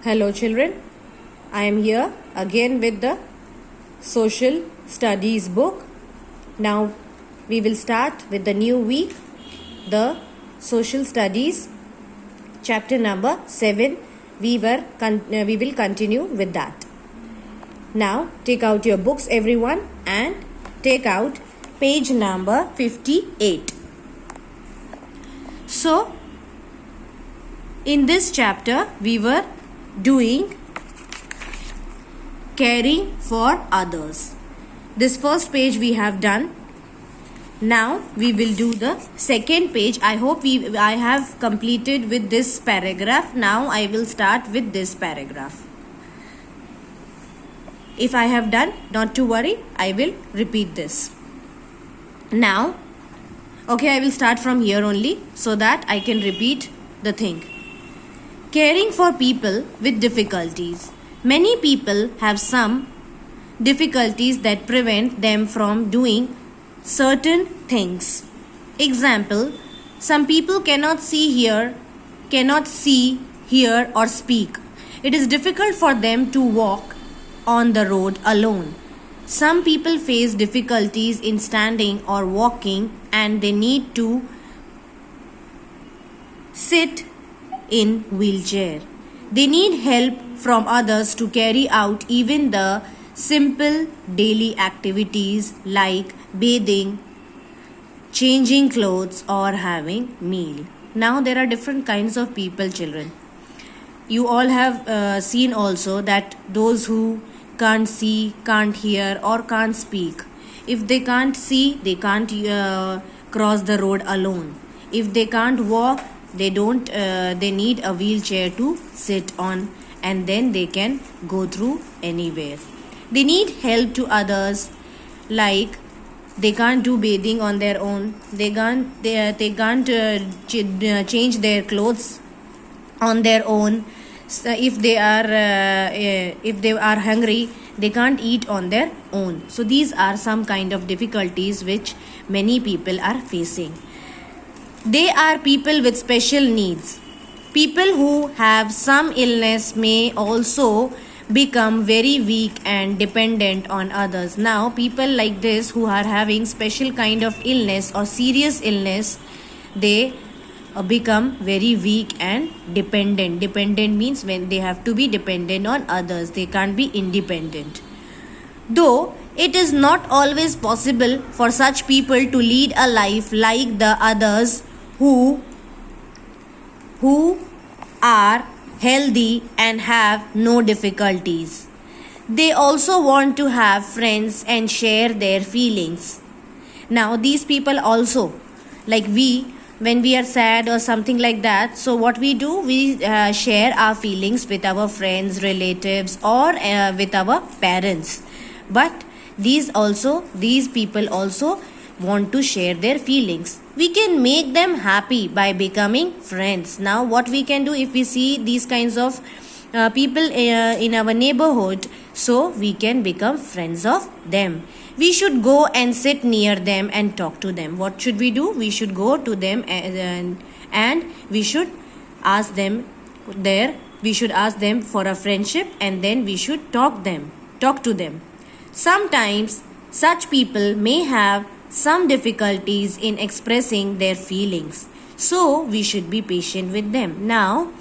Hello children, I am here again with the social studies book. Now we will start with the new week, the social studies chapter number 7. We will continue with that. Now take out your books everyone and take out page number 58. So in this chapter we were doing caring for others. This first page we have done. Now we will do the second page. I hope I have completed with this paragraph. Now I will start with this paragraph. If I have done, not to worry, I will repeat this. Now, okay, I will start from here only so that I can repeat the thing. Caring for people with difficulties. Many people have some difficulties that prevent them from doing certain things. Example, some people cannot see, hear or speak. It is difficult for them to walk on the road alone. Some people face difficulties in standing or walking and they need to sit in wheelchair. They need help from others to carry out even the simple daily activities like bathing, changing clothes or having meal. Now there are different kinds of people, children. You all have seen also that those who can't see, can't hear or can't speak. If they can't see, they can't cross the road alone. If they can't walk, they need a wheelchair to sit on and then they can go through anywhere. They need help to others, like they can't do bathing on their own. They can't change their clothes on their own. So if they are hungry, they can't eat on their own. So these are some kind of difficulties which many people are facing. They are people with special needs. People who have some illness may also become very weak and dependent on others. Now, people like this who are having special kind of illness or serious illness, they become very weak and dependent. Dependent means when they have to be dependent on others. They can't be independent. Though it is not always possible for such people to lead a life like the others who are healthy and have no difficulties. They also want to have friends and share their feelings. Now these people also, like when we are sad or something like that, so what we do, we share our feelings with our friends, relatives or with our parents. But these people also want to share their feelings. We can make them happy by becoming friends. Now what we can do, if we see these kinds of people in our neighborhood, so we can become friends of them. We should go and sit near them and talk to them. What should we do? We should go to them and we should ask them for a friendship and then we should talk to them. Sometimes such people may have some difficulties in expressing their feelings. So we should be patient with them. Now,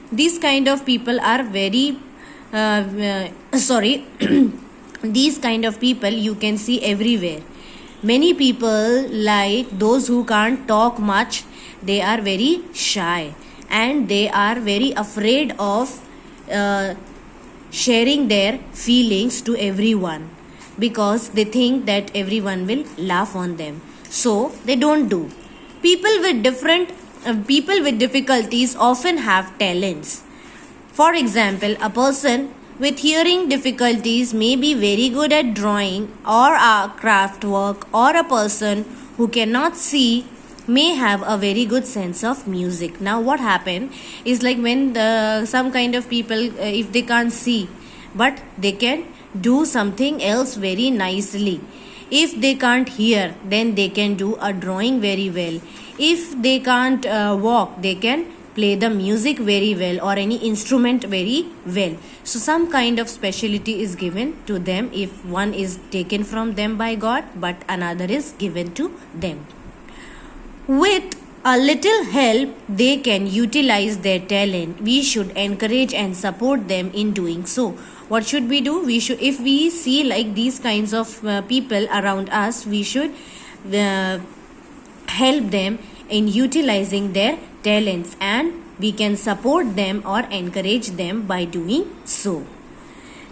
these kind of people are very these kind of people you can see everywhere. Many people, like those who can't talk much, they are very shy and they are very afraid of sharing their feelings to everyone, because they think that everyone will laugh on them. So they don't do. People with difficulties often have talents. For example, a person with hearing difficulties may be very good at drawing or craft work, or a person who cannot see may have a very good sense of music. Now what happen is, like when some kind of people, if they can't see, but they can do something else very nicely. If they can't hear, then they can do a drawing very well. If they can't walk, they can play the music very well or any instrument very well. So some kind of speciality is given to them if one is taken from them by God, but another is given to them. With a little help, they can utilize their talent. We should encourage and support them in doing so. What should we do? We should, if we see like these kinds of people around us, we should help them in utilizing their talents, and we can support them or encourage them by doing so.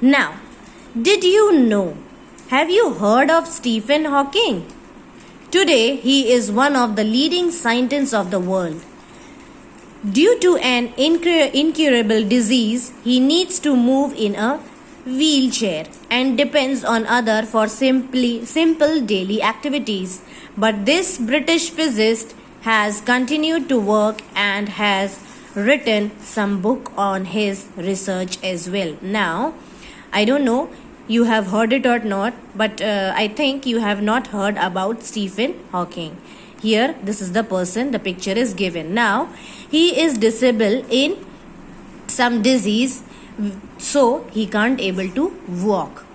Now, did you know? Have you heard of Stephen Hawking? Today, he is one of the leading scientists of the world. Due to an incurable disease, he needs to move in a wheelchair and depends on others for simple daily activities. But this British physicist has continued to work and has written some book on his research as well. Now, I don't know you have heard it or not, but I think you have not heard about Stephen Hawking. Here, this is the person, the picture is given. Now, he is disabled in some disease, so he can't able to walk.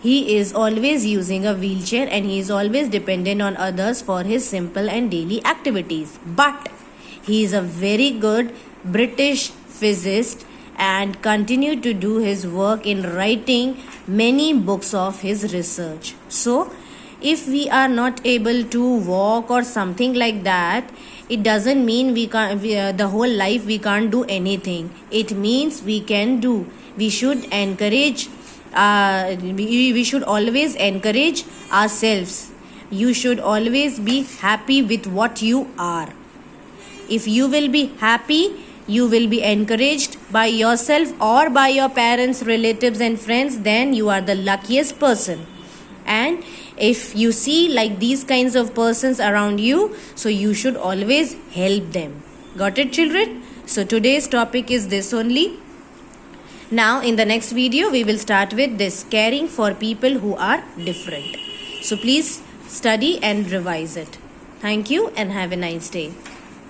He is always using a wheelchair and he is always dependent on others for his simple and daily activities. But he is a very good British physicist and continue to do his work in writing many books of his research. So, if we are not able to walk or something like that, it doesn't mean the whole life we can't do anything. It means we can do. We should encourage. We should always encourage ourselves. You should always be happy with what you are. If you will be happy, you will be encouraged by yourself or by your parents, relatives and friends, then you are the luckiest person. And if you see like these kinds of persons around you, so you should always help them. Got it, children? So today's topic is this only. Now in the next video we will start with this, caring for people who are different. So please study and revise it. Thank you and have a nice day.